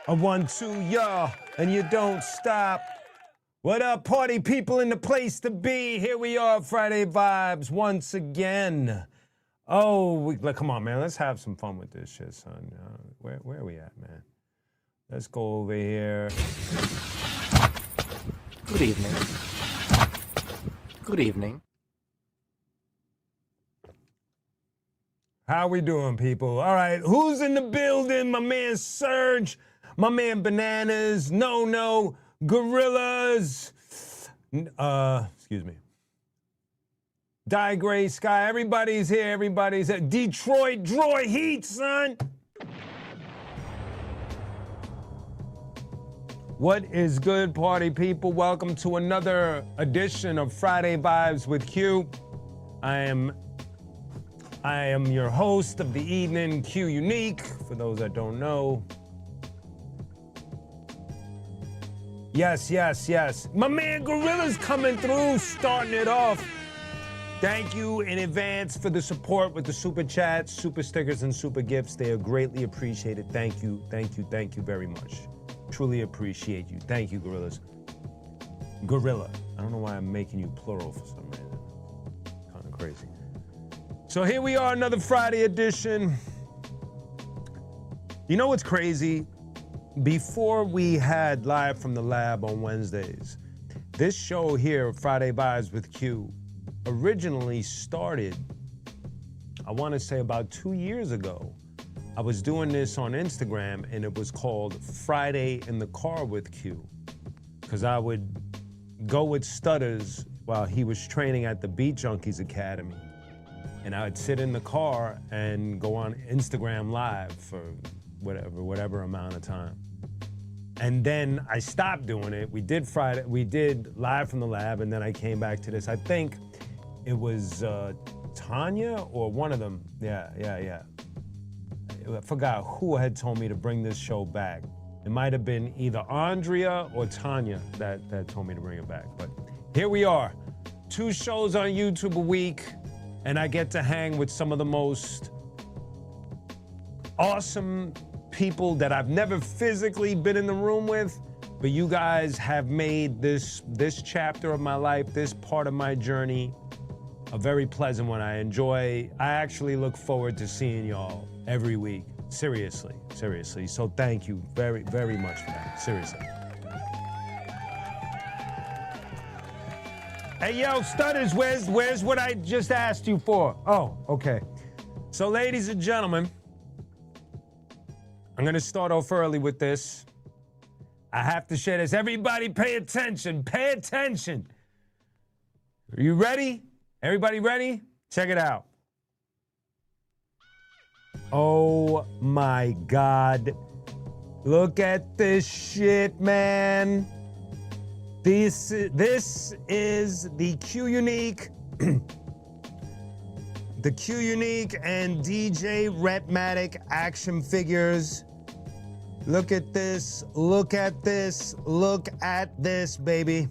A 1, 2, yeah, and you don't stop. What up, party people in the place to be? Here we are, Friday Vibes, once again. Oh, come on, man. Let's have some fun with this shit, son. Where are we at, man? Let's go over here. Good evening. Good evening. How we doing, people? All right, who's in the building? My man Serge, my man Bananas, No, Gorillas, excuse me. Die Gray Sky, everybody's here, everybody's at Detroit Droid Heat, son. What is good, party people? Welcome to another edition of Friday Vibes with Q. I am your host of the evening, Q Unique, for those that don't know. Yes. My man Gorilla's coming through, starting it off. Thank you in advance for the support with the super chats, super stickers, and super gifts. They are greatly appreciated. Thank you very much. Truly appreciate you. Thank you, Gorillas. Gorilla. I don't know why I'm making you plural for some reason. Kind of crazy. So here we are, another Friday edition. You know what's crazy? Before we had Live from the Lab on Wednesdays, this show here, Friday Vibes with Q, originally started, I want to say about 2 years ago. I was doing this on Instagram and it was called Friday in the Car with Q, because I would go with Stutters while he was training at the Beat Junkies Academy. And I would sit in the car and go on Instagram Live for whatever amount of time. And then I stopped doing it. We did Live from the Lab, and then I came back to this. I think it was Tanya or one of them. Yeah. I forgot who had told me to bring this show back. It might have been either Andrea or Tanya that told me to bring it back. But here we are. 2 shows on YouTube a week. And I get to hang with some of the most awesome people that I've never physically been in the room with, but you guys have made this chapter of my life, this part of my journey, a very pleasant one. I actually look forward to seeing y'all every week. Seriously. So thank you very, very much for that. Seriously. Hey, yo, Stutters, where's what I just asked you for? Oh, okay. So, ladies and gentlemen, I'm going to start off early with this. I have to share this. Everybody pay attention. Pay attention. Are you ready? Everybody ready? Check it out. Oh, my God. Look at this shit, man. This is the Q Unique, the Q Unique and DJ Rhetmatic action figures. Look at this, look at this, baby.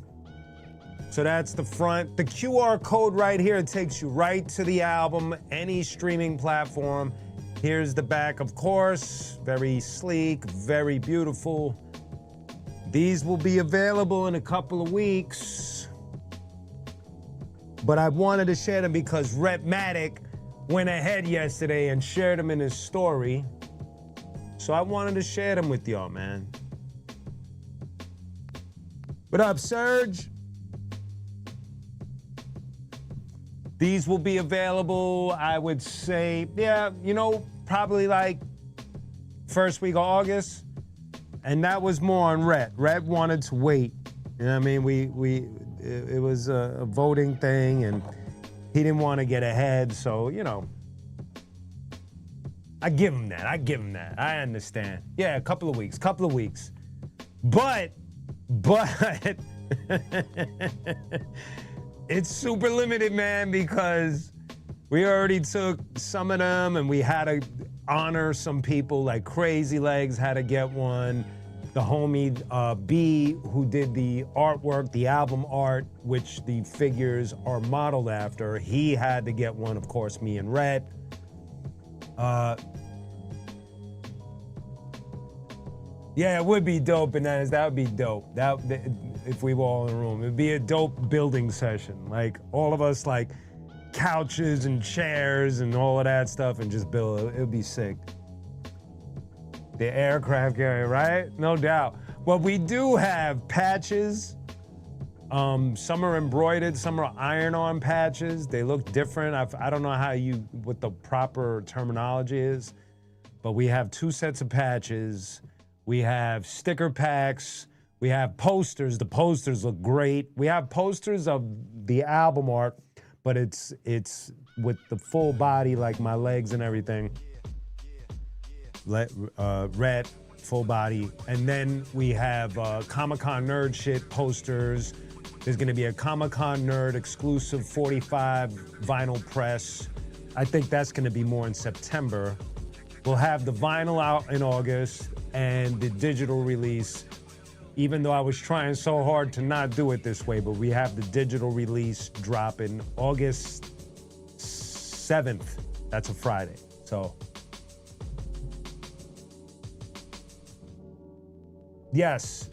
So that's the front. The QR code right here takes you right to the album, any streaming platform. Here's the back, of course, very sleek, very beautiful. These will be available in a couple of weeks, but I wanted to share them because Rhetmatic went ahead yesterday and shared them in his story. So I wanted to share them with y'all, man. What up, Serge? These will be available, I would say, probably like first week of August. And that was more on Rhett. Rhett wanted to wait. You know what I mean? It was a voting thing, and he didn't want to get ahead. So, I give him that. I understand. Yeah, a couple of weeks. But it's super limited, man, because we already took some of them, and we had to honor some people, like Crazy Legs had to get one. The homie B, who did the artwork, the album art, which the figures are modeled after, he had to get one, of course, me and Rhett. Yeah, it would be dope, bananas. That would be dope. If we were all in a room, it'd be a dope building session. Like all of us, like couches and chairs and all of that stuff, and just build it. It would be sick. The aircraft carrier, right? No doubt. Well, we do have patches. Some are embroidered, some are iron-on patches. They look different. I don't know what the proper terminology is, but we have 2 sets of patches. We have sticker packs. We have posters. The posters look great. We have posters of the album art, but it's with the full body, like my legs and everything. Red, full body. And then we have Comic-Con Nerd shit posters. There's gonna be a Comic-Con Nerd exclusive 45 vinyl press. I think that's gonna be more in September. We'll have the vinyl out in August and the digital release, even though I was trying so hard to not do it this way, but we have the digital release dropping August 7th. That's a Friday, so. Yes,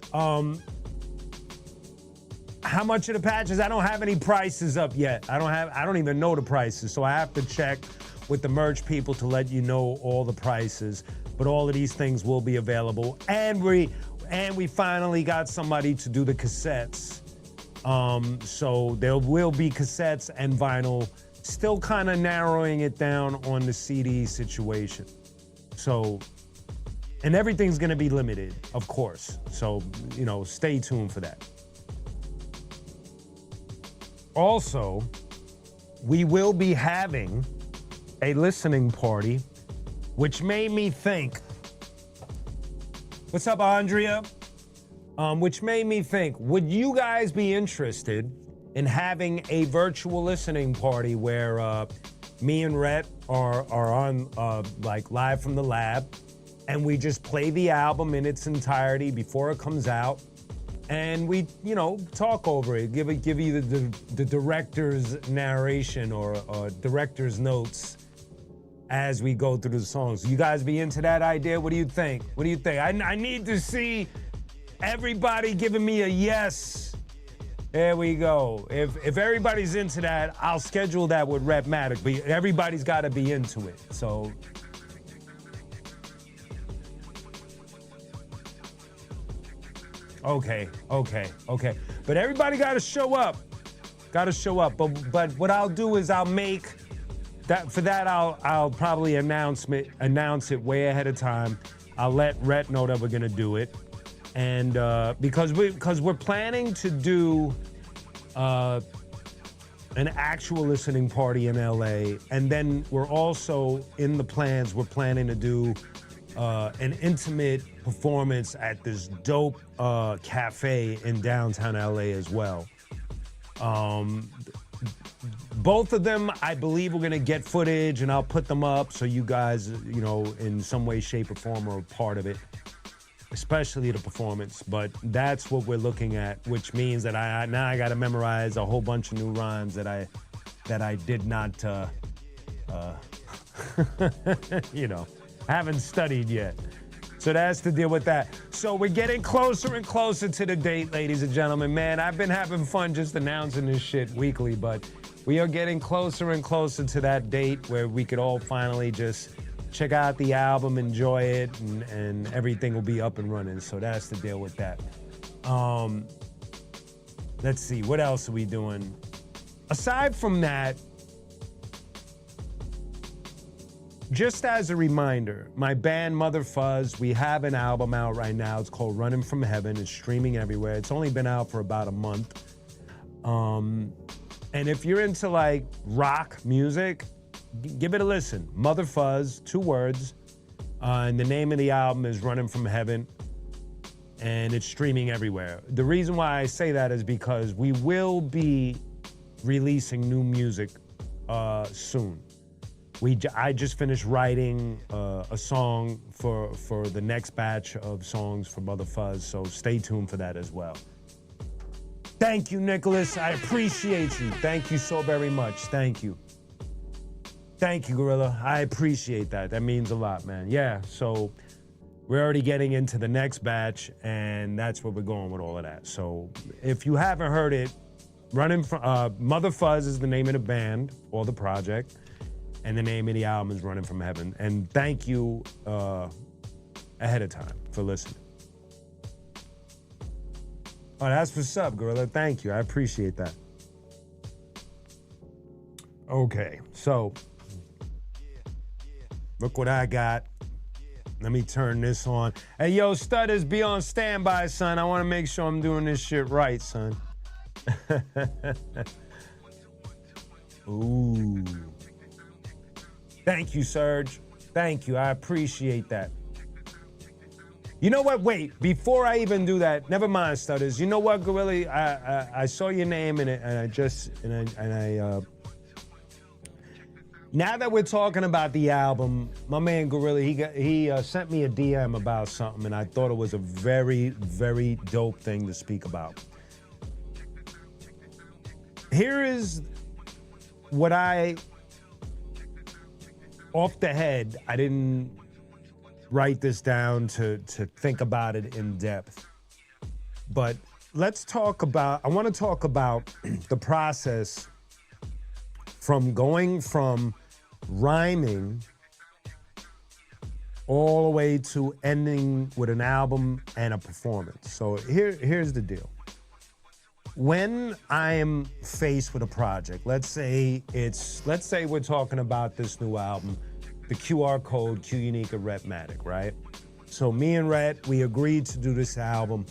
how much are the patches? I don't have any prices up yet. I don't even know the prices, so I have to check with the merch people to let you know all the prices. But all of these things will be available, and we finally got somebody to do the cassettes. So there will be cassettes and vinyl. Still kind of narrowing it down on the CD situation. So, and everything's gonna be limited, of course. So, stay tuned for that. Also, we will be having a listening party, which made me think. What's up, Andrea? Which made me think, would you guys be interested in having a virtual listening party where me and Rhett are on like live from the lab, and we just play the album in its entirety before it comes out, and we, talk over it, give you the director's narration or director's notes as we go through the songs. You guys be into that idea? What do you think? I need to see everybody giving me a yes. There we go. If everybody's into that, I'll schedule that with Rhett-Matic, but everybody's got to be into it. So. Okay. But everybody got to show up. But what I'll do is I'll make that. For that, I'll probably announce it way ahead of time. I'll let Rhett know that we're gonna do it, and because we're planning to do an actual listening party in LA, and then we're also in the plans. We're planning to do an intimate performance at this dope cafe in downtown LA as well. Both of them, I believe we're gonna get footage and I'll put them up so you guys, in some way, shape, or form are a part of it, especially the performance. But that's what we're looking at, which means that I gotta memorize a whole bunch of new rhymes that I did not, haven't studied yet. So that's the deal with that. So we're getting closer and closer to the date, ladies and gentlemen. Man, I've been having fun just announcing this shit weekly, but we are getting closer and closer to that date where we could all finally just check out the album, enjoy it, and everything will be up and running. So that's the deal with that. Let's see, what else are we doing? Aside from that, just as a reminder, my band Mother Fuzz, we have an album out right now. It's called Running From Heaven. It's streaming everywhere. It's only been out for about a month. And if you're into like rock music, give it a listen. Mother Fuzz, 2 words. And the name of the album is Running From Heaven. And it's streaming everywhere. The reason why I say that is because we will be releasing new music soon. I just finished writing a song for the next batch of songs for Mother Fuzz, so stay tuned for that as well. Thank you, Nicholas. I appreciate you. Thank you so very much. Thank you. Thank you, Gorilla. I appreciate that. That means a lot, man. Yeah, so we're already getting into the next batch, and that's where we're going with all of that. So if you haven't heard it, running from Mother Fuzz is the name of the band or the project, and the name of the album is Running from Heaven. And thank you ahead of time for listening. Oh, that's what's up, Gorilla. Thank you. I appreciate that. Okay, so look what I got. Let me turn this on. Hey, yo, Stutters, be on standby, son. I want to make sure I'm doing this shit right, son. Ooh. Thank you, Serge. Thank you. I appreciate that. You know what? Wait, before I even do that, never mind, Stutters. You know what, Gorilla? I saw your name and I now that we're talking about the album, my man Gorilla, he sent me a DM about something, and I thought it was a very, very dope thing to speak about. Here is what off the head, I didn't write this down to think about it in depth. But I want to talk about the process from going from rhyming all the way to ending with an album and a performance. So here's the deal. When I am faced with a project, let's say we're talking about this new album, the QR Code, Q Unique and Rhetmatic, right? So me and Rhett, we agreed to do this album.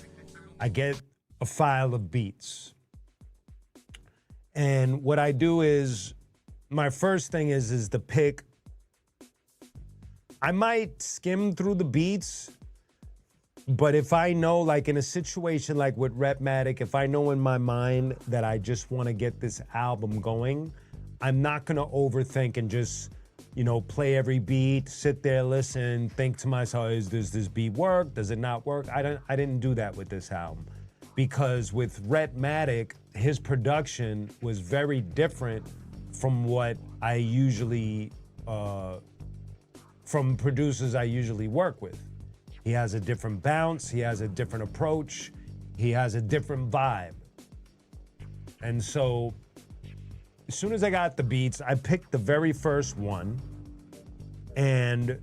I get a file of beats. And what I do is, my first thing is to pick. I might skim through the beats, but if I know, like in a situation like with Rhetmatic, if I know in my mind that I just want to get this album going, I'm not gonna overthink and just, play every beat, sit there, listen, think to myself, does this beat work? Does it not work? I didn't do that with this album, because with Rhetmatic, his production was very different from what I usually, from producers I usually work with. He has a different bounce, he has a different approach, he has a different vibe. And so, as soon as I got the beats, I picked the very first one. And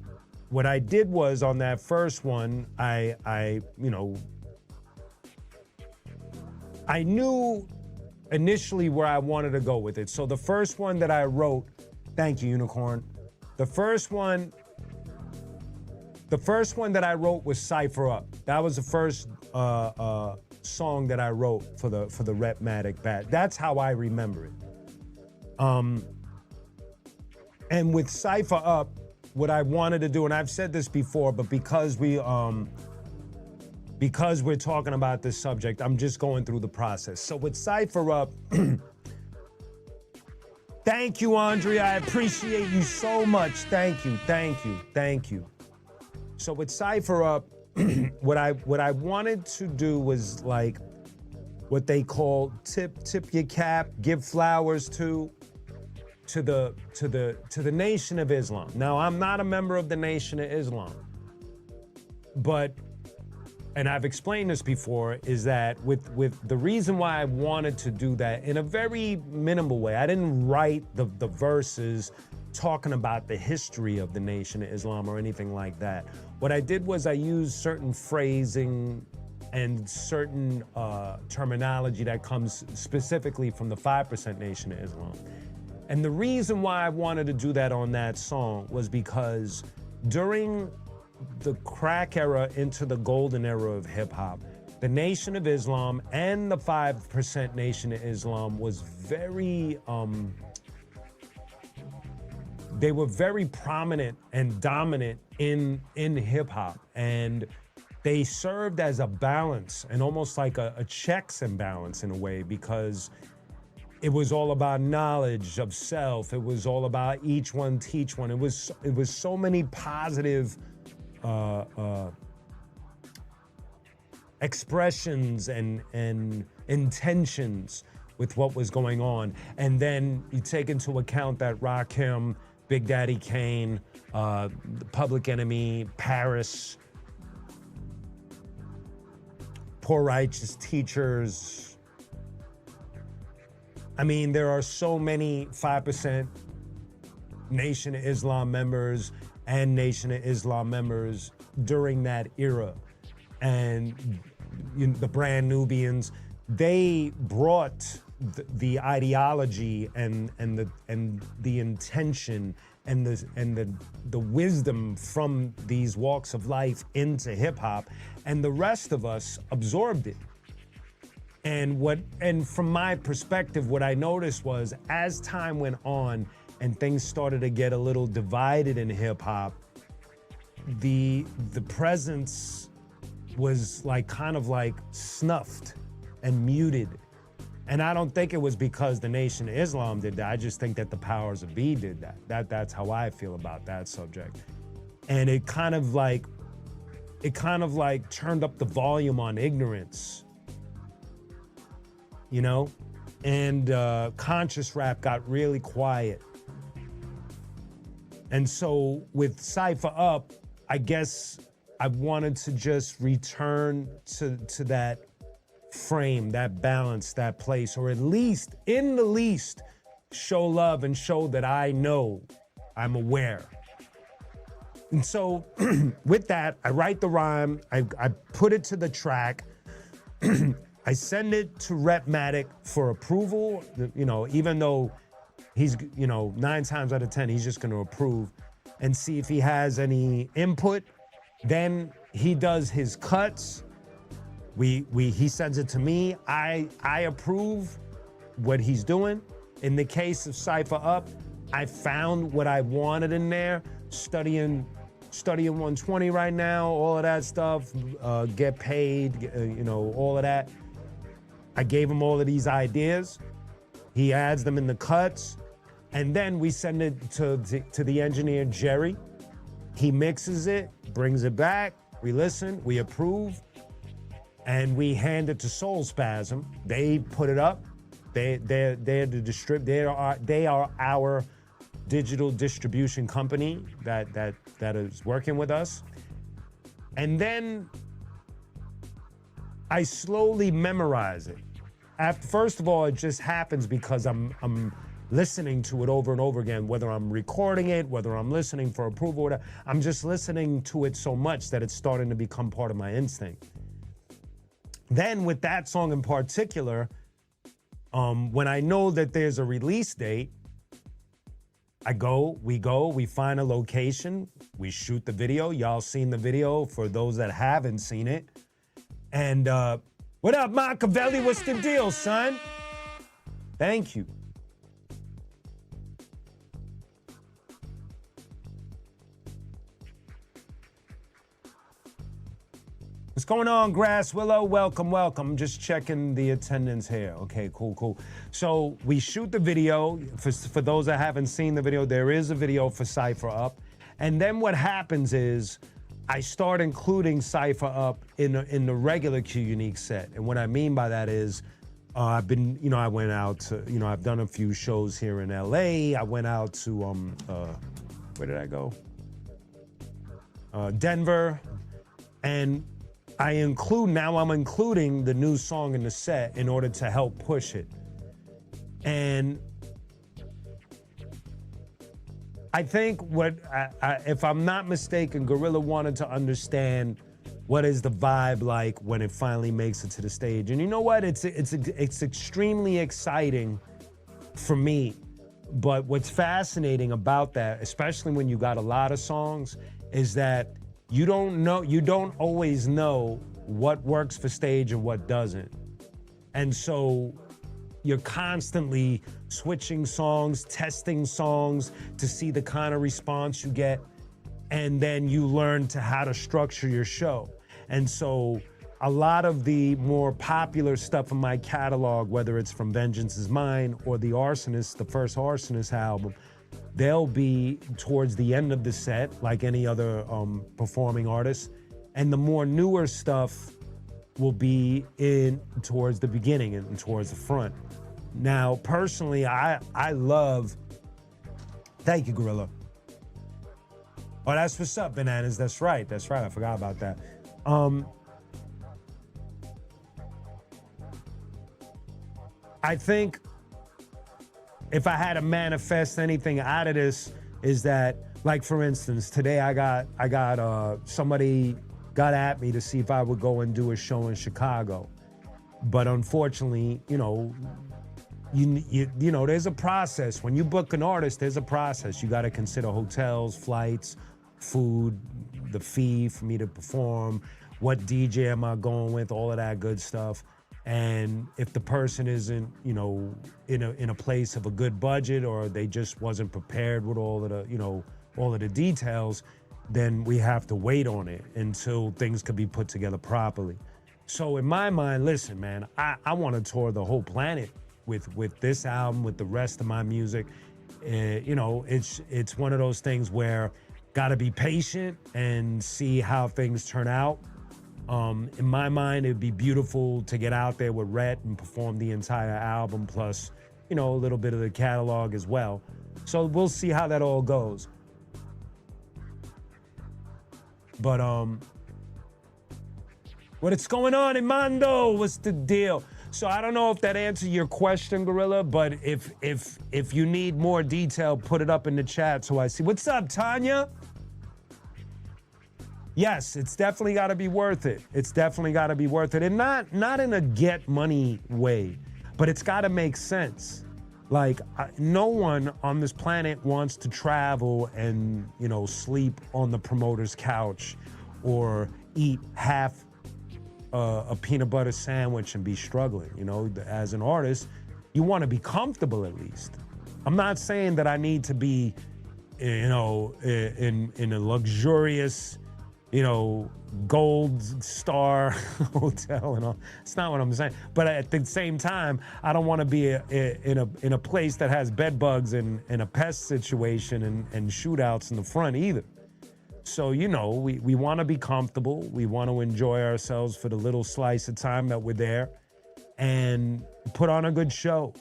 what I did was, on that first one, I knew initially where I wanted to go with it. So the first one that I wrote, thank you, Unicorn. The first one that I wrote was Cypher Up. That was the first song that I wrote for the Rhetmatic bat. That's how I remember it. And with Cypher Up, what I wanted to do, and I've said this before, but because we're talking about this subject, I'm just going through the process. So with Cypher Up, thank you, Andre. I appreciate you so much. Thank you. So with Cypher Up, what I wanted to do was like what they call tip your cap, give flowers to the Nation of Islam. Now, I'm not a member of the Nation of Islam, but, and I've explained this before, is that with the reason why I wanted to do that in a very minimal way, I didn't write the verses talking about the history of the Nation of Islam or anything like that. What I did was I used certain phrasing and certain terminology that comes specifically from the 5% Nation of Islam. And the reason why I wanted to do that on that song was because during the crack era into the golden era of hip hop, the Nation of Islam and the 5% Nation of Islam was very, they were very prominent and dominant in hip hop. And they served as a balance and almost like a checks and balance in a way, because it was all about knowledge of self. It was all about each one teach one. It was so many positive expressions and intentions with what was going on. And then you take into account that Rakim, Big Daddy Kane, Public Enemy, Paris, poor righteous teachers. I mean, there are so many 5% Nation of Islam members and Nation of Islam members during that era. And the Brand Nubians, they brought the ideology and the intention and the wisdom from these walks of life into hip hop, and the rest of us absorbed it. And from my perspective, what I noticed was as time went on and things started to get a little divided in hip hop, the presence was like kind of like snuffed and muted. And I don't think it was because the Nation of Islam did that. I just think that the powers of be did that. That's how I feel about that subject. And it kind of like turned up the volume on ignorance, you know? And conscious rap got really quiet. And so with Cypher Up, I guess I wanted to just return to that frame, that balance, that place, or at least, in the least, show love and show that I know, I'm aware. And so with that, I write the rhyme, I put it to the track, I send it to Repmatic for approval, you know, even though he's, you know, 9 times out of 10, he's just gonna approve and see if he has any input. Then he does his cuts. He sends it to me. I approve what he's doing. In the case of Cypher Up, I found what I wanted in there. Studying 120 right now, all of that stuff, get paid, you know, all of that. I gave him all of these ideas. He adds them in the cuts. And then we send it to the engineer, Jerry. He mixes it, brings it back. We listen, we approve. And we hand it to Soul Spasm. They put it up. They are our digital distribution company that is working with us. And then I slowly memorize it. First of all, it just happens because I'm listening to it over and over again, whether I'm recording it, whether I'm listening for approval, whatever. I'm just listening to it so much that it's starting to become part of my instinct. Then with that song in particular, when I know that there's a release date, we find a location, we shoot the video. Y'all seen the video for those that haven't seen it. And what up, Machiavelli? What's the deal, son? Thank you. What's going on, Grass Willow? Welcome, welcome. Just checking the attendance here. Okay, cool. So we shoot the video. For those that haven't seen the video, there is a video for Cypher Up. And then what happens is I start including Cypher Up in the regular Q Unique set. And what I mean by that is I went out to, I've done a few shows here in LA. I went out to, where did I go? Denver. And I'm including the new song in the set in order to help push it. And I think if I'm not mistaken, Gorilla wanted to understand what is the vibe like when it finally makes it to the stage. And you know what? It's extremely exciting for me. But what's fascinating about that, especially when you got a lot of songs, is that you don't always know what works for stage and what doesn't. And so you're constantly switching songs, testing songs to see the kind of response you get. And then you learn how to structure your show. And so a lot of the more popular stuff in my catalog, whether it's from Vengeance Is Mine or the Arsonist, the first Arsonist album, they'll be towards the end of the set, like any other performing artist. And the more newer stuff will be towards the beginning and towards the front. Now, personally, I love, thank you, Gorilla. Oh, that's what's up, Bananas. That's right. I forgot about that. I think if I had to manifest anything out of this, is that, like, for instance, today I got somebody got at me to see if I would go and do a show in Chicago, but unfortunately, you know, you know, there's a process. When you book an artist, there's a process. You got to consider hotels, flights, food, the fee for me to perform, what DJ am I going with, all of that good stuff. And if the person isn't, you know, in a place of a good budget, or they just wasn't prepared with all of the, you know, all of the details, then we have to wait on it until things could be put together properly. So in my mind, listen, man, I want to tour the whole planet with this album, with the rest of my music. You know, it's one of those things where gotta be patient and see how things turn out. In my mind, it'd be beautiful to get out there with Rhett and perform the entire album, plus, you know, a little bit of the catalog as well. So we'll see how that all goes. But what's going on, Imando? What's the deal? So I don't know if that answered your question, Gorilla, but if you need more detail, put it up in the chat so I see. What's up, Tanya? Yes, it's definitely got to be worth it. It's definitely got to be worth it. And not in a get money way, but it's got to make sense. Like, no one on this planet wants to travel and, you know, sleep on the promoter's couch or eat half a peanut butter sandwich and be struggling. You know, as an artist, you want to be comfortable at least. I'm not saying that I need to be, you know, in a luxurious, you know, gold star hotel and all. It's not what I'm saying. But at the same time, I don't want to be in a place that has bed bugs and a pest situation and shootouts in the front either. So, you know, we want to be comfortable. We want to enjoy ourselves for the little slice of time that we're there and put on a good show.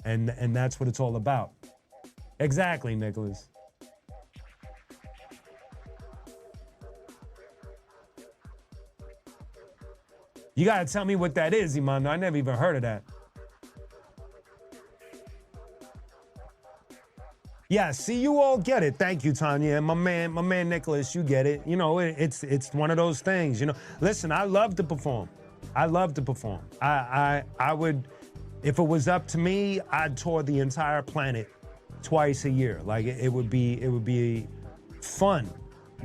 And that's what it's all about. Exactly, Nicholas. You got to tell me what that is, Imando. I never even heard of that. Yeah, see, you all get it. Thank you, Tanya. And my man Nicholas, you get it. You know, it's one of those things, you know. Listen, I love to perform. I love to perform. I would, if it was up to me, I'd tour the entire planet twice a year. Like, it would be fun,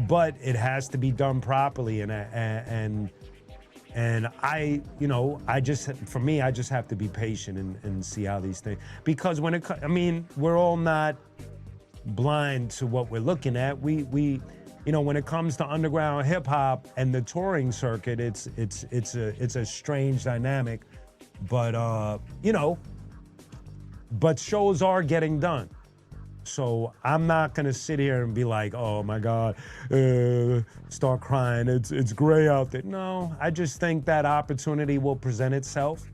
but it has to be done properly. And I, you know, for me, I just have to be patient and see how these things, because I mean, we're all not blind to what we're looking at. We, you know, when it comes to underground hip hop and the touring circuit, it's a strange dynamic, but you know, but shows are getting done. So I'm not gonna sit here and be like, oh my God, start crying, it's gray out there. No, I just think that opportunity will present itself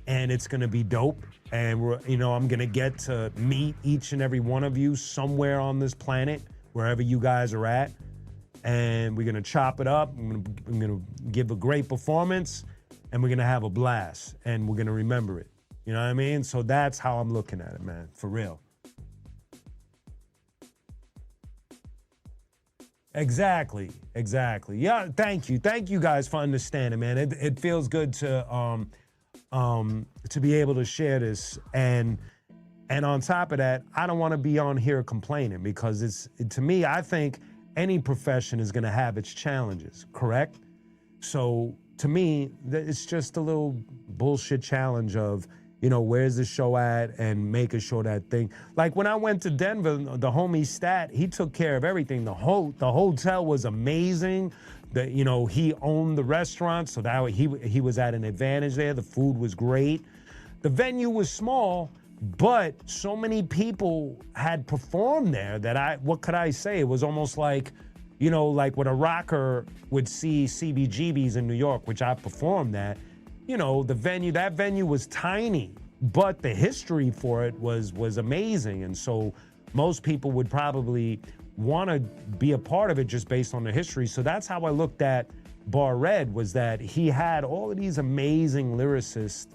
and it's gonna be dope. And you know, I'm gonna get to meet each and every one of you somewhere on this planet, wherever you guys are at. And we're gonna chop it up, I'm gonna give a great performance, and we're gonna have a blast, and we're gonna remember it. You know what I mean? So that's how I'm looking at it, man, for real. Exactly. Yeah, thank you guys for understanding, man. It feels good to be able to share this, and on top of that, I don't want to be on here complaining, because to me, I think any profession is going to have its challenges, correct? So to me, it's just a little bullshit challenge of, you know, where's the show at, and making sure that thing. Like when I went to Denver, the homie Stat, he took care of everything. The hotel was amazing. You know, he owned the restaurant, so that he was at an advantage there. The food was great. The venue was small, but so many people had performed there that what could I say? It was almost like, you know, like what a rocker would see CBGB's in New York, which I performed at. You know, that venue was tiny, but the history for it was amazing. And so most people would probably want to be a part of it just based on the history. So that's how I looked at Bar Red was that he had all of these amazing lyricists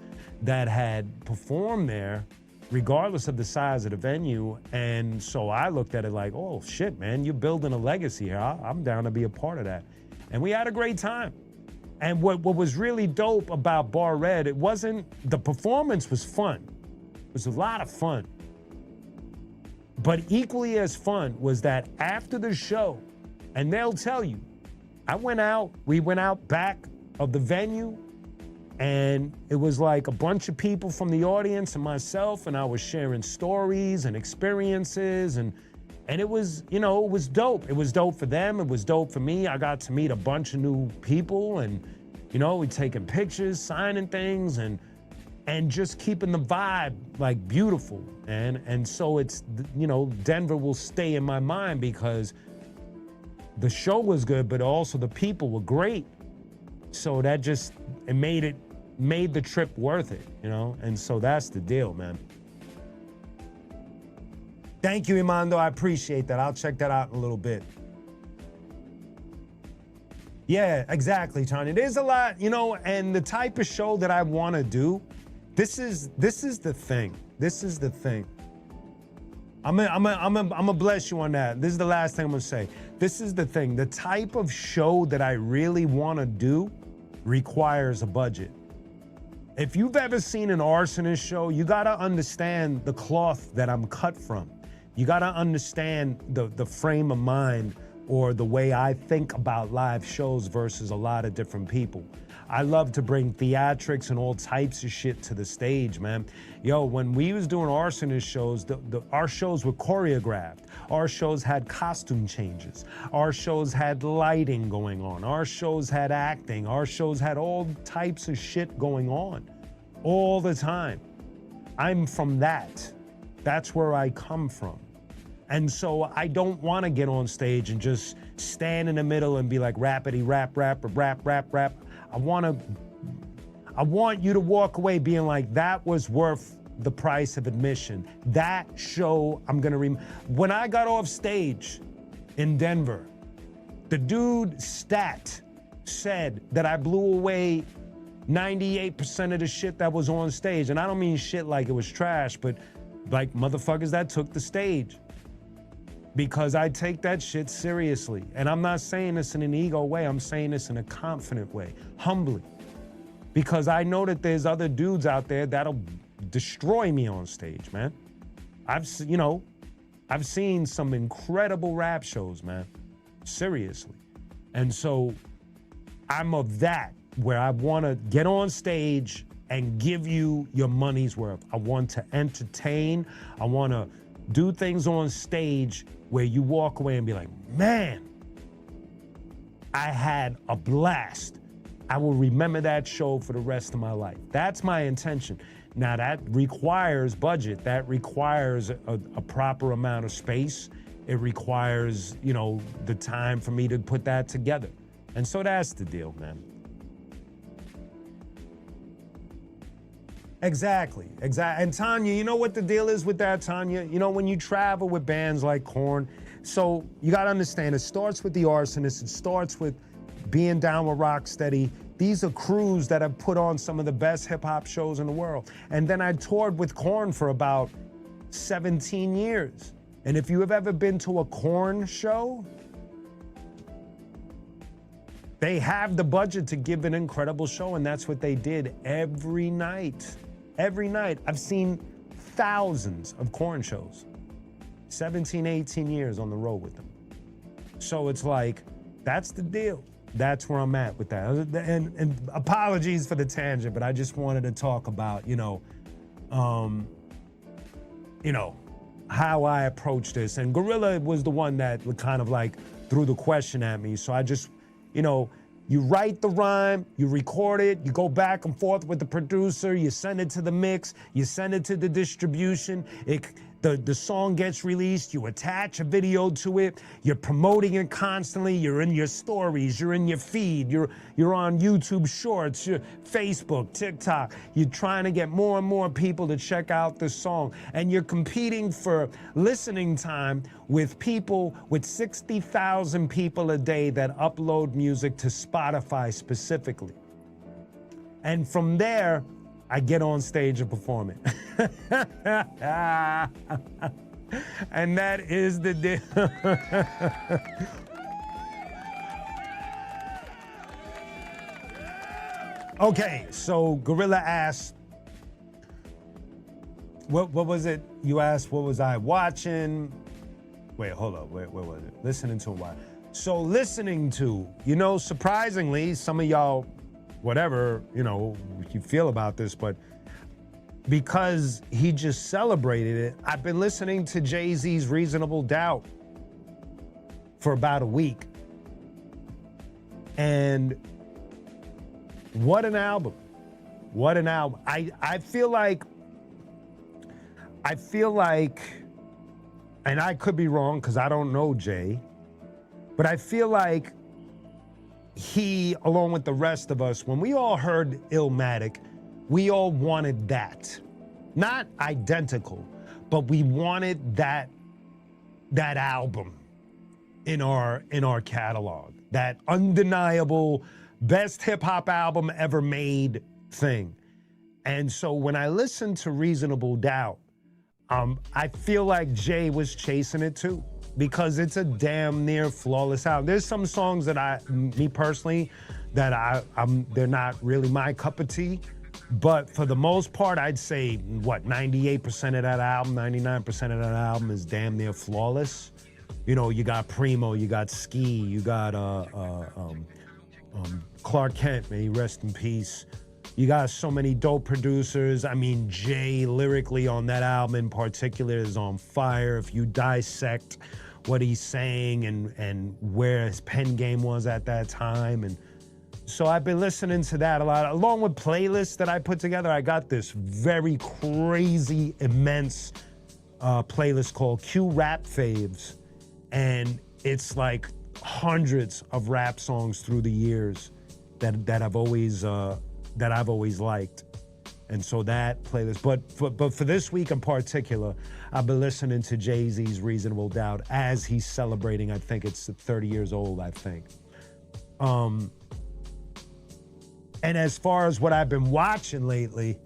that had performed there, regardless of the size of the venue. And so I looked at it like, oh shit, man, you're building a legacy here. I'm down to be a part of that. And we had a great time. And what was really dope about Bar Red, it wasn't, the performance was fun. It was a lot of fun. But equally as fun was that after the show, and they'll tell you, we went out back of the venue, and it was like a bunch of people from the audience and myself, and I was sharing stories and experiences, and it was, you know, it was dope. It was dope for them, it was dope for me. I got to meet a bunch of new people, and, you know, we taking pictures, signing things, and just keeping the vibe like beautiful. And so it's, you know, Denver will stay in my mind because the show was good, but also the people were great. So that just, it made the trip worth it, you know? And so that's the deal, man. Thank you, Imando, I appreciate that. I'll check that out in a little bit. Yeah, exactly, Tanya. There's a lot, you know, and the type of show that I want to do, this is the thing. This is the thing. I'm gonna bless you on that. This is the last thing I'm gonna say. This is the thing. The type of show that I really want to do requires a budget. If you've ever seen an arsonist show, you gotta understand the cloth that I'm cut from. You gotta understand the frame of mind or the way I think about live shows versus a lot of different people. I love to bring theatrics and all types of shit to the stage, man. Yo, when we was doing arsonist shows, our shows were choreographed. Our shows had costume changes. Our shows had lighting going on. Our shows had acting. Our shows had all types of shit going on all the time. I'm from that. That's where I come from. And so I don't want to get on stage and just stand in the middle and be like rapidy rap, rap, rap, rap, rap. I want you to walk away being like, that was worth the price of admission. That show, when I got off stage in Denver, the dude Stat said that I blew away 98% of the shit that was on stage. And I don't mean shit like it was trash, but like motherfuckers that took the stage. Because I take that shit seriously. And I'm not saying this in an ego way, I'm saying this in a confident way, humbly. Because I know that there's other dudes out there that'll destroy me on stage, man. I've seen some incredible rap shows, man, seriously. And so I'm of that, where I wanna get on stage and give you your money's worth. I want to entertain, I wanna do things on stage where you walk away and be like, man, I had a blast. I will remember that show for the rest of my life. That's my intention. Now that requires budget. That requires a proper amount of space. It requires, you know, the time for me to put that together. And so that's the deal, man. Exactly. And Tanya, you know what the deal is with that, Tanya? You know, when you travel with bands like Korn, so you gotta understand, it starts with the Arsonists, it starts with being down with Rocksteady. These are crews that have put on some of the best hip hop shows in the world. And then I toured with Korn for about 17 years. And if you have ever been to a Korn show, they have the budget to give an incredible show, and that's what they did every night. Every night. I've seen thousands of Korn shows. 17, 18 years on the road with them. So it's like, that's the deal. That's where I'm at with that. And apologies for the tangent, but I just wanted to talk about, how I approach this. And Gorilla was the one that kind of like threw the question at me. So I just, you write the rhyme, you record it, you go back and forth with the producer, you send it to the mix, you send it to the distribution. The song gets released, you attach a video to it, you're promoting it constantly, you're in your stories, you're in your feed, you're on YouTube Shorts, your Facebook, TikTok, you're trying to get more and more people to check out the song, and you're competing for listening time with people, with 60,000 people a day that upload music to Spotify specifically. And from there, I get on stage and perform it. And that is the deal. Okay, so Gorilla asked, what was it? You asked, what was I watching? Wait, hold up, where was it? Listening to what? So listening to, surprisingly, some of y'all, whatever, you feel about this, but because he just celebrated it, I've been listening to Jay-Z's Reasonable Doubt for about a week. And what an album. What an album. I feel like, and I could be wrong because I don't know Jay, but I feel like he, along with the rest of us, when we all heard Illmatic, we all wanted that. Not identical, but we wanted that album in our catalog. That undeniable best hip hop album ever made thing. And so when I listened to Reasonable Doubt, I feel like Jay was chasing it too, because it's a damn near flawless album. There's some songs that me personally, that they're not really my cup of tea, but for the most part, I'd say, 98% of that album, 99% of that album is damn near flawless. You got Primo, you got Ski, you got Clark Kent, may he rest in peace. You got so many dope producers. I mean, Jay lyrically on that album in particular is on fire. If you dissect what he's saying and where his pen game was at that time. And so I've been listening to that a lot. Along with playlists that I put together, I got this very crazy, immense playlist called Q Rap Faves. And it's like hundreds of rap songs through the years that I've always liked. And so that playlist, but for this week in particular, I've been listening to Jay-Z's Reasonable Doubt as he's celebrating, I think it's 30 years old, I think. And as far as what I've been watching lately,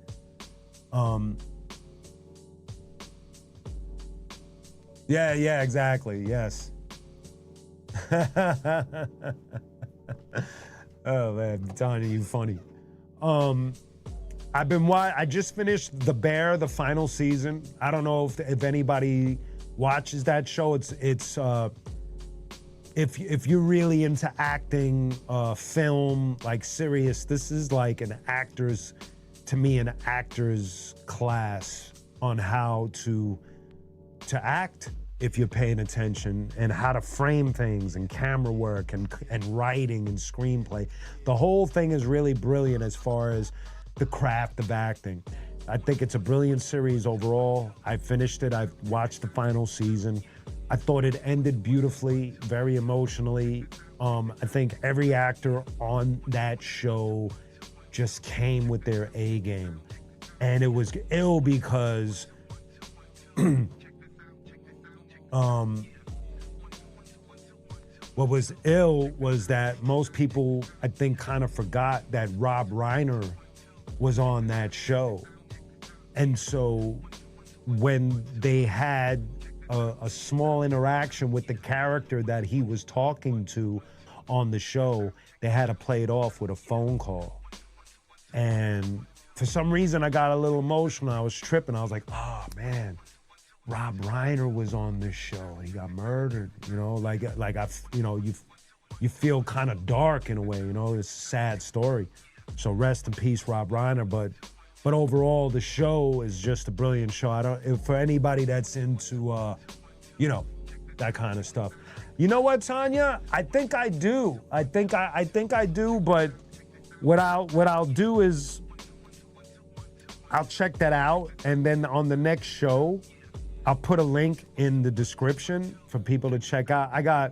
yeah, exactly, yes. Oh man, Tanya, you funny. I just finished The Bear, the final season. I don't know if anybody watches that show. It's if you're really into acting, film, like serious, this is like an actor's class on how to act if you're paying attention, and how to frame things, and camera work, and writing and screenplay. The whole thing is really brilliant as far as the craft of acting. I think it's a brilliant series overall. I finished it. I've watched the final season. I thought it ended beautifully, very emotionally. I think every actor on that show just came with their A game. And it was ill because what was ill was that most people, I think, kind of forgot that Rob Reiner was on that show. And so when they had a small interaction with the character that he was talking to on the show, they had to play it off with a phone call. And for some reason, I got a little emotional. I was tripping. I was like, oh man, Rob Reiner was on this show. He got murdered, you feel kind of dark in a way, it's a sad story. So rest in peace, Rob Reiner. But overall, the show is just a brilliant show. For anybody that's into, that kind of stuff. You know what, Tanya? I think I do. I think I do. But what I'll do is I'll check that out, and then on the next show, I'll put a link in the description for people to check out. I got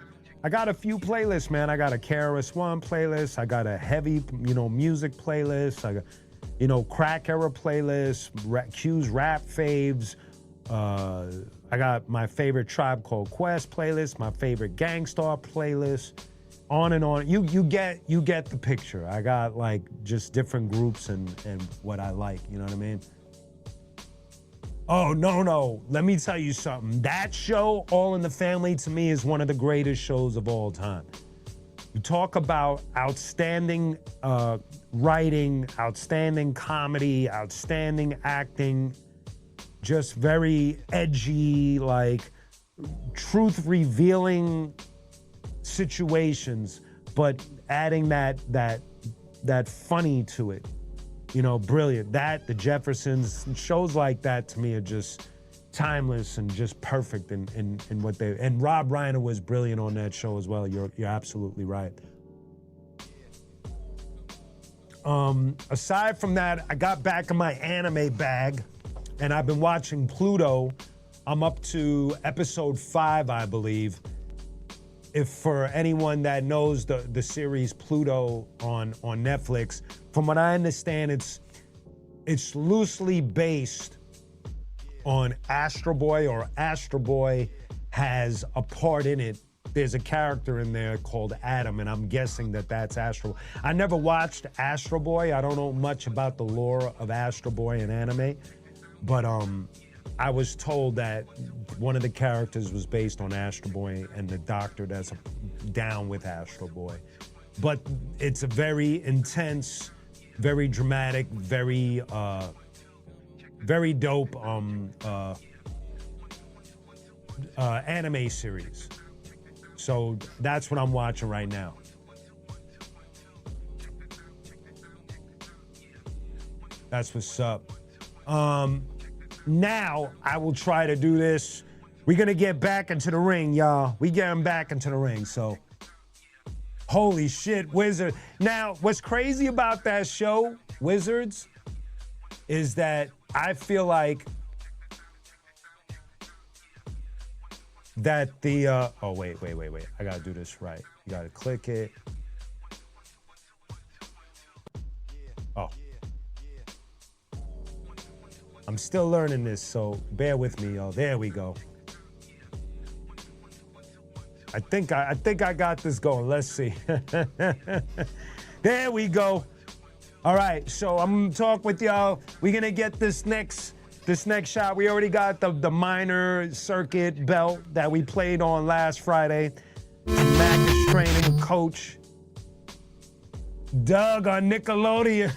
a few playlists, man. I got a KRS-One playlist. I got a heavy, music playlist. I got, crack era playlist, Q's rap faves. I got my favorite Tribe Called Quest playlist, my favorite Gang Starr playlist, on and on. You get the picture. I got like just different groups and what I like, you know what I mean? Oh, no. Let me tell you something. That show, All in the Family, to me is one of the greatest shows of all time. You talk about outstanding writing, outstanding comedy, outstanding acting, just very edgy, like truth-revealing situations, but adding that funny to it. Brilliant. The Jeffersons, shows like that to me are just timeless and just perfect in what they. And Rob Reiner was brilliant on that show as well. You're absolutely right. Aside from that, I got back in my anime bag, and I've been watching Pluto. I'm up to episode 5, I believe. If for anyone that knows the series Pluto on Netflix, from what I understand, it's loosely based on Astro Boy, or Astro Boy has a part in it. There's a character in there called Adam, and I'm guessing that's Astro Boy. I never watched Astro Boy. I don't know much about the lore of Astro Boy in anime, but I was told that one of the characters was based on Astro Boy and the doctor that's down with Astro Boy. But it's a very intense, very dramatic, very dope anime series. So that's what I'm watching right now. That's what's up. Now I will try to do this. We're gonna get back into the ring, y'all. We getting back into the ring, so. Holy shit, Wizard. Now, what's crazy about that show, Wizards, is that I feel like that the, oh, wait. I gotta do this right. You gotta click it. Oh. I'm still learning this, so bear with me, y'all. There we go. I think I got this going. Let's see. There we go. All right, so I'm gonna talk with y'all. We're gonna get this next shot. We already got the minor circuit belt that we played on last Friday. Mac is training with Coach Doug on Nickelodeon.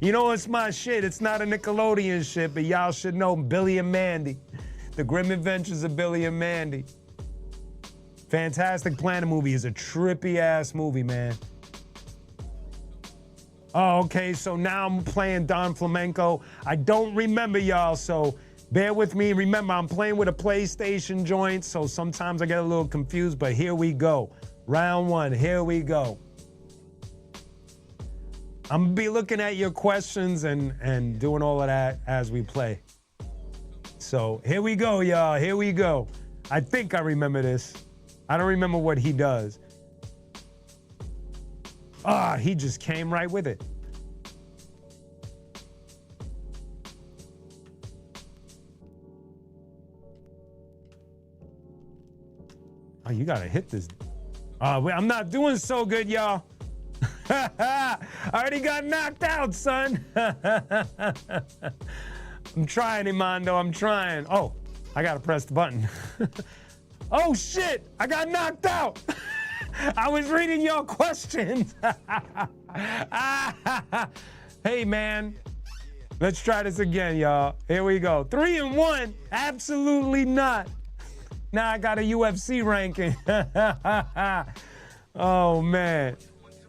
It's my shit. It's not a Nickelodeon shit, but y'all should know Billy and Mandy. The Grim Adventures of Billy and Mandy. Fantastic Planet movie is a trippy ass movie, man. Oh, okay, so now I'm playing Don Flamenco. I don't remember, y'all, so bear with me. Remember, I'm playing with a PlayStation joint, so sometimes I get a little confused, but here we go. Round 1, here we go. I'm gonna be looking at your questions and doing all of that as we play. So here we go, y'all, here we go. I think I remember this. I don't remember what he does. He just came right with it. Oh, you gotta hit this. I'm not doing so good, y'all. I already got knocked out, son. I'm trying, Imando, I'm trying. Oh, I gotta press the button. Oh shit, I got knocked out. I was reading your questions. Hey man, let's try this again, y'all. Here we go. 3 and 1, absolutely not. Now I got a UFC ranking. Oh man,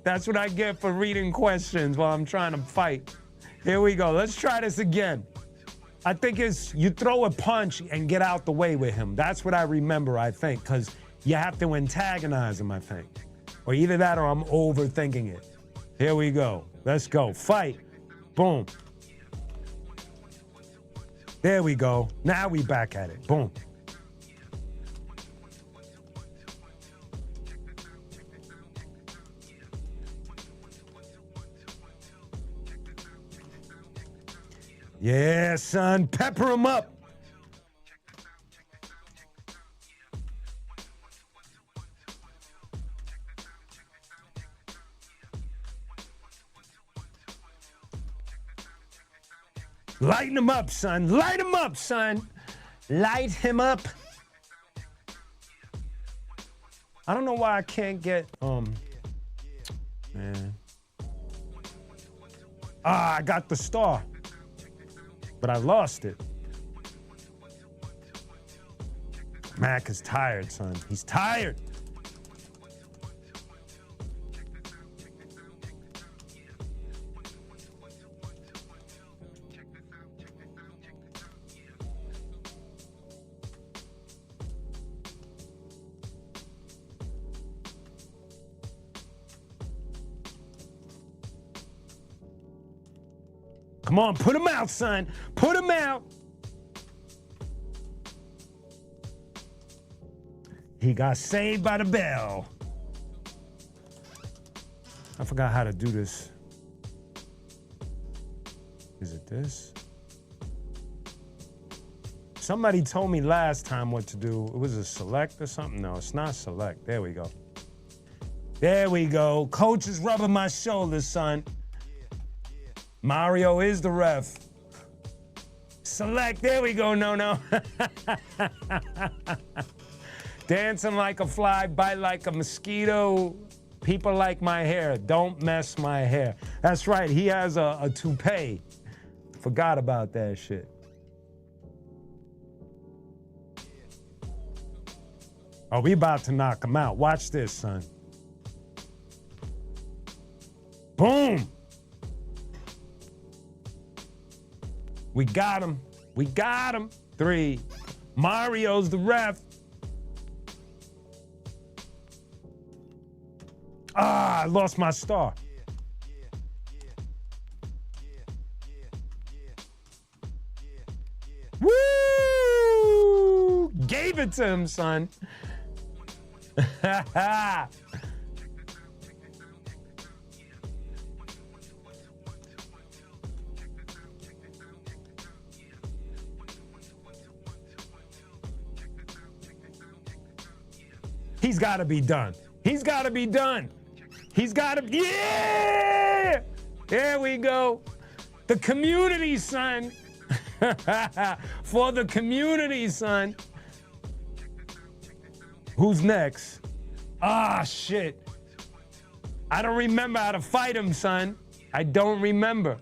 that's what I get for reading questions while I'm trying to fight. Here we go, let's try this again. I think it's you throw a punch and get out the way with him. That's what I remember, I think, because you have to antagonize him, I think. Or either that or I'm overthinking it. Here we go. Let's go. Fight. Boom. There we go. Now we back at it. Boom. Yeah, son, pepper him up. Lighten him up, son. Light him up, son. Light him up. I don't know why I can't get, man. I got the star, but I lost it. Mac is tired, son. He's tired. Come on, put him out, son. Put him out. He got saved by the bell. I forgot how to do this. Is it this? Somebody told me last time what to do. It was a select or something? No, it's not select. There we go. There we go. Coach is rubbing my shoulders, son. Mario is the ref. Select, there we go, no. Dancing like a fly, bite like a mosquito. People like my hair, don't mess my hair. That's right, he has a toupee. Forgot about that shit. Oh, we about to knock him out. Watch this, son. Boom. We got him. We got him. 3. Mario's the ref. I lost my star. Woo! Gave it to him, son. He's got to be done. He's got to be done. He's got to, yeah! There we go. The community, son. For the community, son. Who's next? Shit. I don't remember how to fight him, son. I don't remember.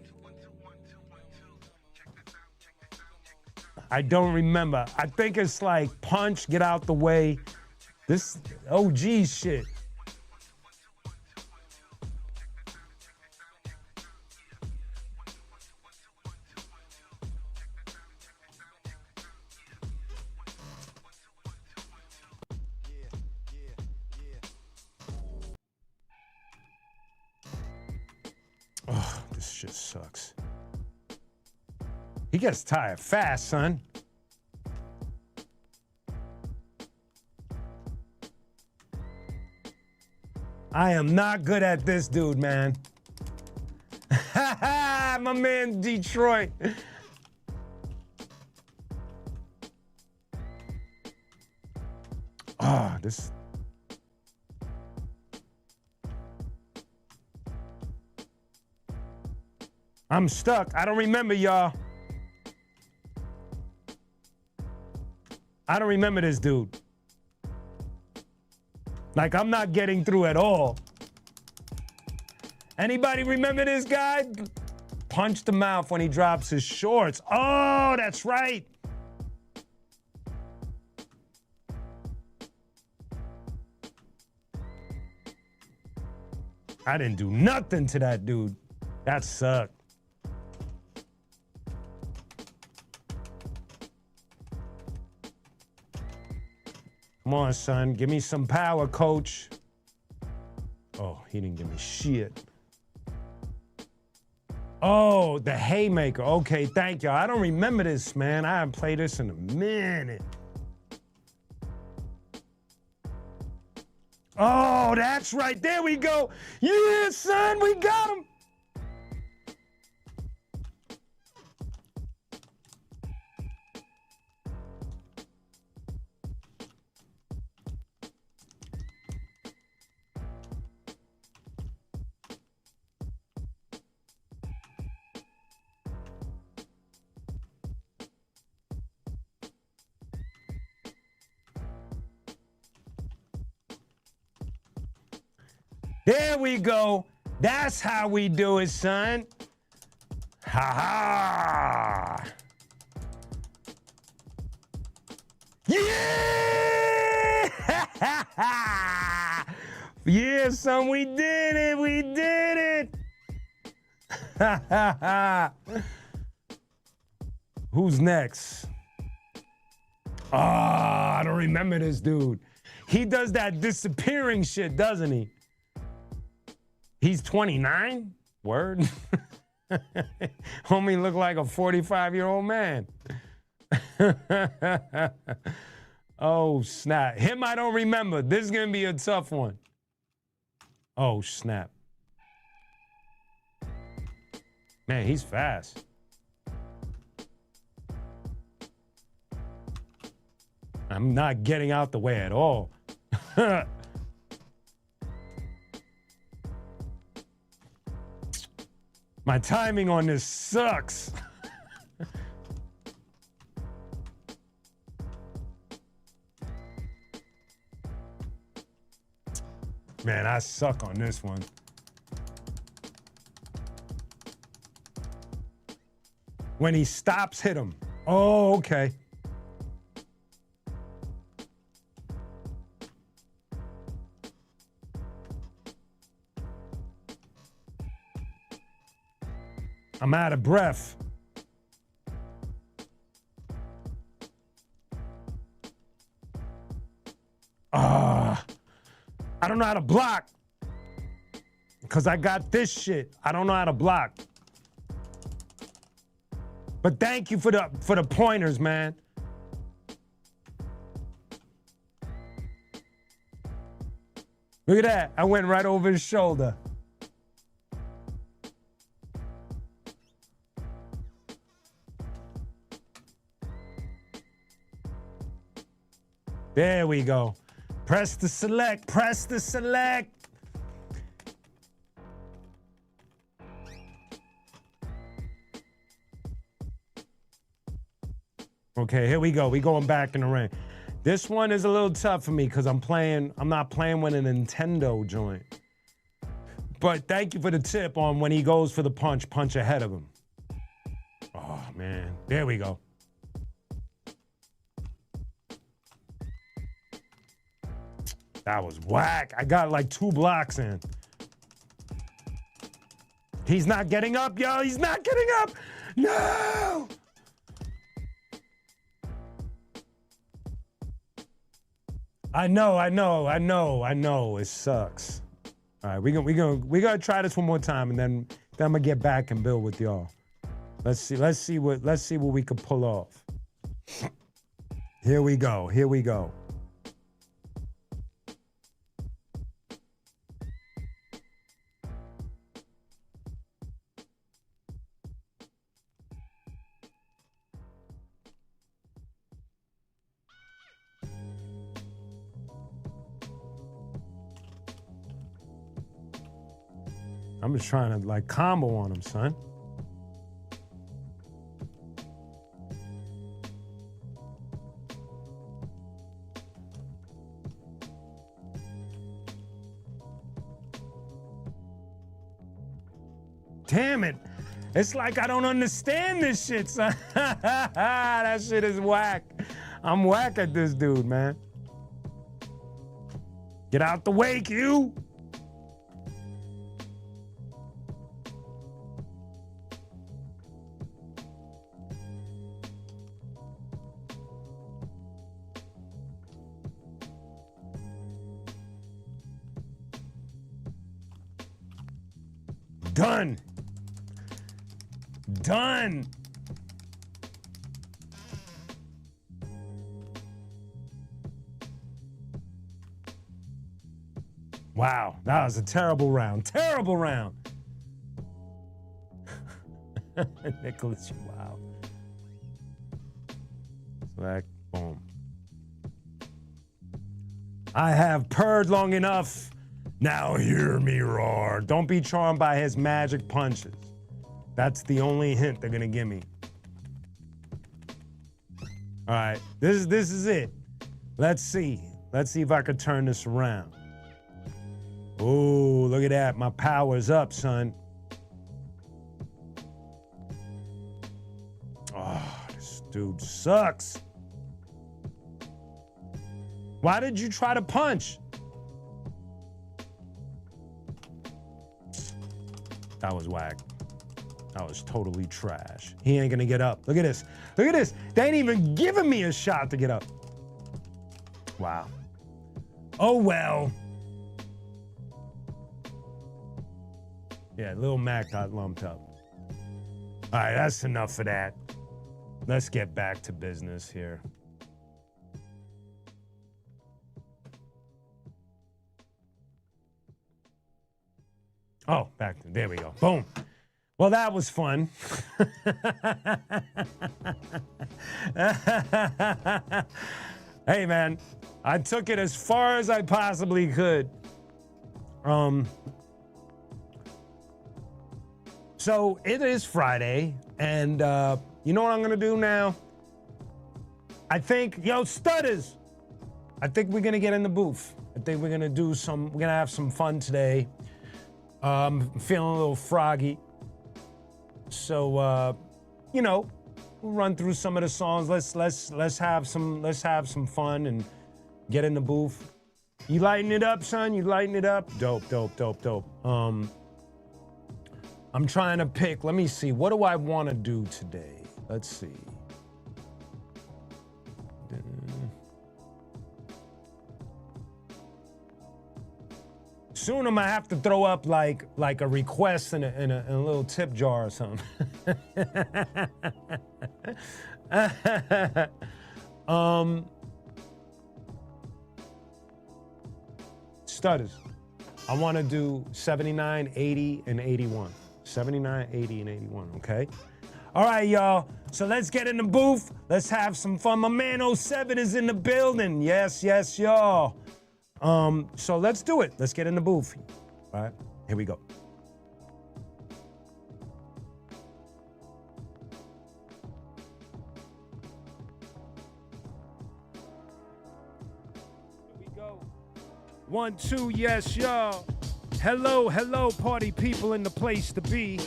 I don't remember. I think it's like punch, get out the way. This OG shit. Oh, this shit sucks. He gets tired fast, son. I am not good at this, dude, man. My man Detroit. This. I'm stuck. I don't remember, y'all. I don't remember this dude. Like, I'm not getting through at all. Anybody remember this guy? Punch the mouth when he drops his shorts. Oh, that's right. I didn't do nothing to that dude. That sucked. Come on, son. Give me some power, coach. Oh, he didn't give me shit. Oh, the haymaker. Okay, thank you. I don't remember this, man. I haven't played this in a minute. Oh, that's right. There we go. Yeah, son, we got him. There we go. That's how we do it, son. Ha ha. Yeah! Yeah, son, we did it. We did it. Ha ha ha. Who's next? Ah, I don't remember this dude. He does that disappearing shit, doesn't he? He's 29? Word? Homie look like a 45-year-old man. Oh, snap. Him I don't remember. This is going to be a tough one. Oh, snap. Man, he's fast. I'm not getting out the way at all. My timing on this sucks. Man, I suck on this one. When he stops, hit him. Oh, okay. I'm out of breath. I don't know how to block because I got this shit. I don't know how to block. But thank you for the pointers, man. Look at that. I went right over his shoulder. There we go. Press the select, press the select. Okay, here we go. We going back in the ring. This one is a little tough for me because I'm not playing with a Nintendo joint. But thank you for the tip on when he goes for the punch ahead of him. Oh, man. There we go. That was whack. I got like 2 blocks in. He's not getting up, yo. He's not getting up. No! I know. It sucks. All right, we gonna try this one more time, and then I'm gonna get back and build with y'all. Let's see what we can pull off. Here we go. I'm just trying to like combo on him, son. Damn it. It's like I don't understand this shit, son. That shit is whack. I'm whack at this dude, man. Get out the way, Q. Done. Done. Wow, that was a terrible round. Terrible round. Nicholas, wow. Select, boom. I have purred long enough. Now hear me roar. Don't be charmed by his magic punches. That's the only hint they're gonna give me. All right, this is it. Let's see. Let's see if I could turn this around. Oh, look at that. My power's up, son. Oh, this dude sucks. Why did you try to punch? That was whack. That was totally trash. He ain't gonna get up. Look at this. Look at this. They ain't even giving me a shot to get up. Wow. Oh well. Yeah, Lil Mac got lumped up. All right, that's enough of that. Let's get back to business here. Oh, there we go. Boom. Well, that was fun. Hey, man, I took it as far as I possibly could. So it is Friday, and you know what I'm gonna do now? I think, yo, Stutters, I think we're gonna get in the booth. I think we're gonna have some fun today. I'm feeling a little froggy. So, you know, we'll run through some of the songs. Let's have some fun and get in the booth. You lighting it up, son? You lighting it up? Dope. I'm trying to pick. Let me see. What do I want to do today? Let's see. Soon I'm gonna have to throw up like a request in a little tip jar or something. Stutters. I want to do 79, 80, and 81. 79, 80, and 81, okay? All right, y'all. So let's get in the booth. Let's have some fun. My man 07 is in the building. Yes, y'all. So let's do it. Let's get in the booth. All right, here we go. Here we go. 1, 2, yes, y'all. Hello, party people in the place to be.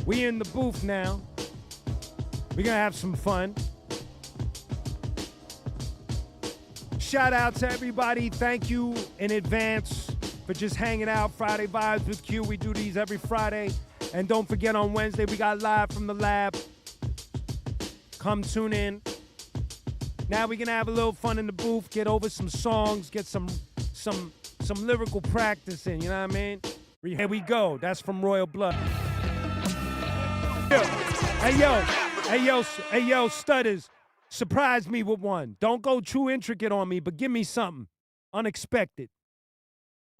We in the booth now. We're gonna have some fun. Shout out to everybody. Thank you in advance for just hanging out. Friday Vibes with Q. We do these every Friday. And don't forget, on Wednesday, we got Live from the Lab. Come tune in. Now we're gonna have a little fun in the booth, get over some songs, get some lyrical practice in, you know what I mean? Here we go. That's from Royal Blood. Hey yo, Stutters. Surprise me with one. Don't go too intricate on me, but give me something unexpected.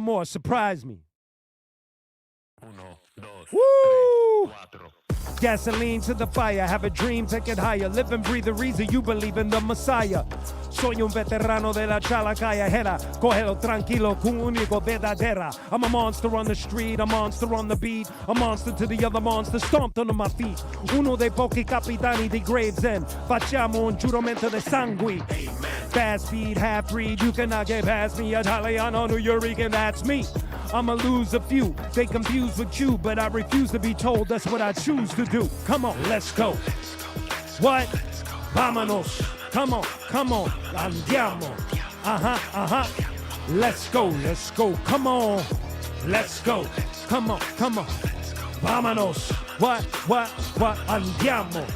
More, surprise me. 1, 2, Woo! 3, 4. Gasoline to the fire, have a dream, take it higher. Live and breathe the reason you believe in the Messiah. Soy un veterano de la chala callejera. Cógelo tranquilo, con único verdadera. I'm a monster on the street, a monster on the beat. A monster to the other monster, stomped under my feet. Uno dei pochi capitani di Gravesend. Facciamo un giuramento de sangue. Fast speed, half breed, you cannot get past me. Italiano, New Yorker, that's me. I'ma lose a few, they confused with you, but I refuse to be told that's what I choose to do. Come on, let's go. What? Vámonos. Come on, andiamo. Let's go, come on. Let's go, come on. Vámonos. What? Andiamo.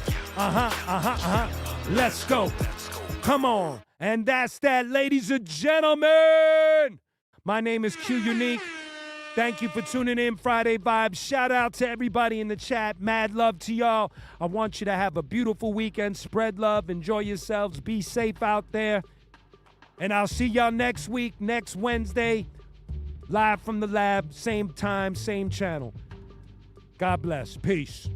Let's go. Come on. And that's that, ladies and gentlemen. My name is Q Unique. Thank you for tuning in, Friday Vibes. Shout out to everybody in the chat. Mad love to y'all. I want you to have a beautiful weekend. Spread love. Enjoy yourselves. Be safe out there. And I'll see y'all next week, next Wednesday, live from the lab, same time, same channel. God bless. Peace.